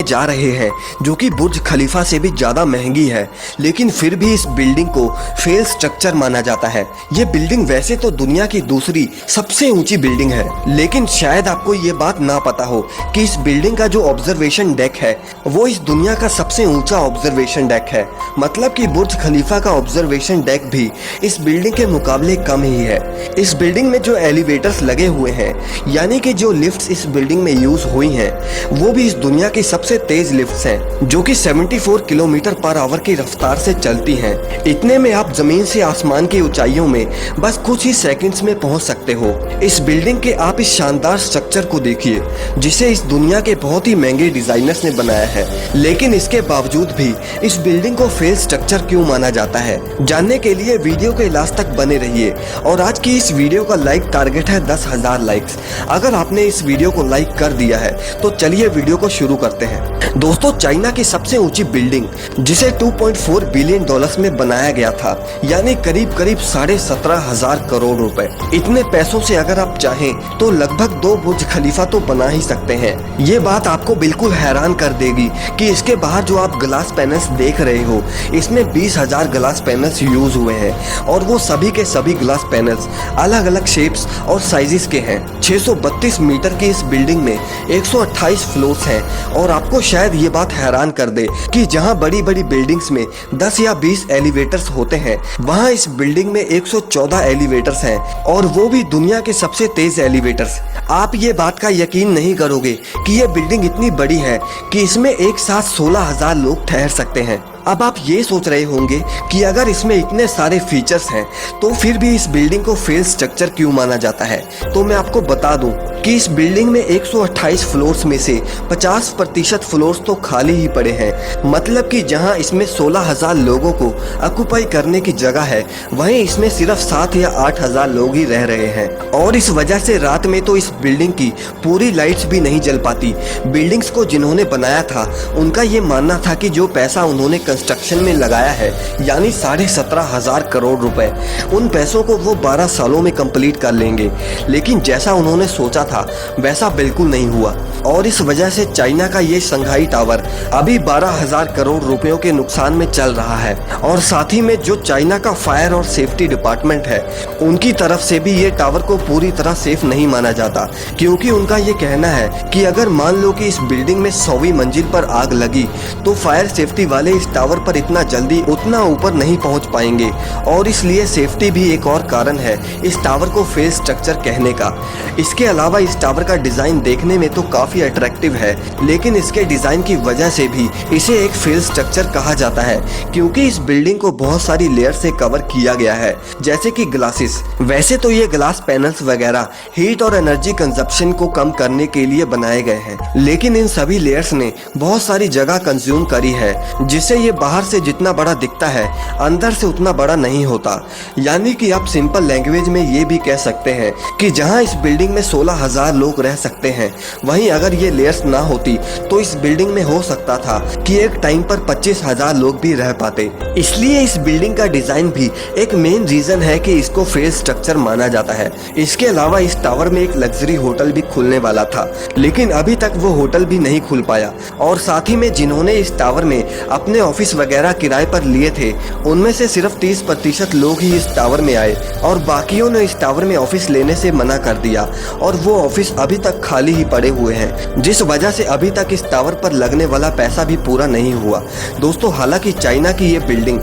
जा रहे हैं जो कि बुर्ज खलीफा से भी ज्यादा महंगी है, लेकिन फिर भी इस बिल्डिंग को फेल स्ट्रक्चर माना जाता है। ये बिल्डिंग वैसे तो दुनिया की दूसरी सबसे ऊंची बिल्डिंग है, लेकिन शायद आपको ये बात ना पता हो कि इस बिल्डिंग का जो ऑब्जर्वेशन डेक है वो इस दुनिया का सबसे ऊंचा ऑब्जर्वेशन डेक है। मतलब कि बुर्ज खलीफा का ऑब्जर्वेशन डेक भी इस बिल्डिंग के मुकाबले कम ही है। इस बिल्डिंग में जो एलिवेटर्स लगे हुए हैं, यानी कि जो लिफ्ट्स इस बिल्डिंग में यूज हुई हैं, वो भी इस दुनिया की सबसे तेज लिफ्ट्स हैं, जो कि 74 किलोमीटर पर आवर की रफ्तार से चलती हैं। इतने में आप जमीन से आसमान की ऊंचाइयों में बस कुछ ही सेकंड्स में पहुंच सकते हो। इस बिल्डिंग के आप इस शानदार स्ट्रक्चर को देखिए, जिसे इस दुनिया के बहुत ही महंगे डिजाइनर्स ने बनाया है, लेकिन इसके बावजूद भी इस बिल्डिंग को फेल स्ट्रक्चर क्यों माना जाता है, जानने के लिए वीडियो के लास्ट तक बने रहिए। और आज की इस वीडियो का लाइक टारगेट है 10,000 लाइक्स। अगर आपने इस वीडियो को लाइक कर दिया है तो चलिए वीडियो को शुरू करते हैं। दोस्तों, चाइना की सबसे ऊंची बिल्डिंग, जिसे 2.4 बिलियन डॉलर्स में बनाया गया था, यानी करीब करीब 17,500 करोड़ रुपए। इतने पैसों से अगर आप चाहें तो लगभग 2 बुर्ज खलीफा तो बना ही सकते हैं। ये बात आपको बिल्कुल हैरान कर देगी कि इसके बाहर जो आप ग्लास पैनल्स देख रहे हो, इसमें 20,000 ग्लास पैनल्स यूज हुए हैं, और वो सभी के सभी ग्लास पैनल्स अलग अलग शेप्स और साइजेस के हैं। 632 मीटर की इस बिल्डिंग में 128 फ्लोर्स हैं, और आपको शायद ये बात हैरान कर दे कि जहां बड़ी बड़ी बिल्डिंग्स में 10 या 20 एलिवेटर्स होते हैं, वहां इस बिल्डिंग में 114 एलिवेटर्स हैं, और वो भी दुनिया के सबसे तेज एलिवेटर्स। आप ये बात का यकीन नहीं करोगे कि ये बिल्डिंग इतनी बड़ी है कि इसमें एक साथ 16,000 लोग ठहर सकते हैं। अब आप ये सोच रहे होंगे कि अगर इसमें इतने सारे फीचर्स हैं तो फिर भी इस बिल्डिंग को फेल स्ट्रक्चर क्यों माना जाता है। तो मैं आपको बता दूं कि इस बिल्डिंग में 128 फ्लोर्स में से 50% फ्लोर्स तो खाली ही पड़े हैं। मतलब कि जहां इसमें 16,000 लोगों को ऑक्युपाई करने की जगह है, वहीं इसमें सिर्फ 7 या 8,000 लोग ही रह रहे हैं। और इस वजह से रात में तो इस बिल्डिंग की पूरी लाइट्स भी नहीं जल पाती। बिल्डिंग्स को जिन्होंने बनाया था, उनका ये मानना था कि जो पैसा उन्होंने कंस्ट्रक्शन में लगाया है, यानी 17,500 करोड़ रुपए, उन पैसों को वो 12 सालों में कंप्लीट कर लेंगे। लेकिन जैसा उन्होंने सोचा था वैसा बिल्कुल नहीं हुआ, और इस वजह से चाइना का ये शंघाई टावर अभी 12,000 करोड़ रुपयों के नुकसान में चल रहा है। और साथ ही में जो चाइना का फायर और सेफ्टी डिपार्टमेंट है, उनकी तरफ से भी ये टावर को पूरी तरह सेफ नहीं माना जाता, क्योंकि उनका ये कहना है कि अगर मान लो कि इस बिल्डिंग में 100वीं मंजिल पर आग लगी तो फायर सेफ्टी वाले इस टावर पर इतना जल्दी उतना ऊपर नहीं पहुंच पाएंगे, और इसलिए सेफ्टी भी एक और कारण है इस टावर को फेल स्ट्रक्चर कहने का। इसके अलावा इस टावर का डिजाइन देखने में तो काफी अट्रैक्टिव है, लेकिन इसके डिजाइन की वजह से भी इसे एक फेल स्ट्रक्चर कहा जाता है, क्योंकि इस बिल्डिंग को बहुत सारी लेयर से कवर किया गया है, जैसे कि ग्लासेस। वैसे तो ये ग्लास पैनल्स वगैरह हीट और एनर्जी कंजप्शन को कम करने के लिए बनाए गए हैं, लेकिन इन सभी लेयर्स ने बहुत सारी जगह कंज्यूम करी है, जिससे ये बाहर से जितना बड़ा दिखता है, अंदर से उतना बड़ा नहीं होता। यानी कि आप सिंपल लैंग्वेज में ये भी कह सकते हैं कि जहां इस बिल्डिंग में 16,000 लोग रह सकते हैं, वहीं अगर ये लेयर्स ना होती तो इस बिल्डिंग में हो सकता था कि एक टाइम पर 25,000 लोग भी रह पाते। इसलिए इस बिल्डिंग का डिजाइन भी एक मेन रीजन है कि इसको फेल स्ट्रक्चर माना जाता है। इसके अलावा इस टावर में एक लग्जरी होटल भी खुलने वाला था, लेकिन अभी तक वो होटल भी नहीं खुल पाया। और साथ ही में जिन्होंने इस टावर में अपने ऑफिस वगैरह किराए पर लिए थे, उनमें से सिर्फ 30% लोग ही इस टावर में आए, और बाकियों ने इस टावर में ऑफिस लेने से मना कर दिया, और वो ऑफिस अभी तक खाली ही पड़े हुए हैं, जिस वजह से अभी तक इस टावर पर लगने वाला पैसा भी पूरा नहीं हुआ। दोस्तों, हालांकि चाइना की ये बिल्डिंग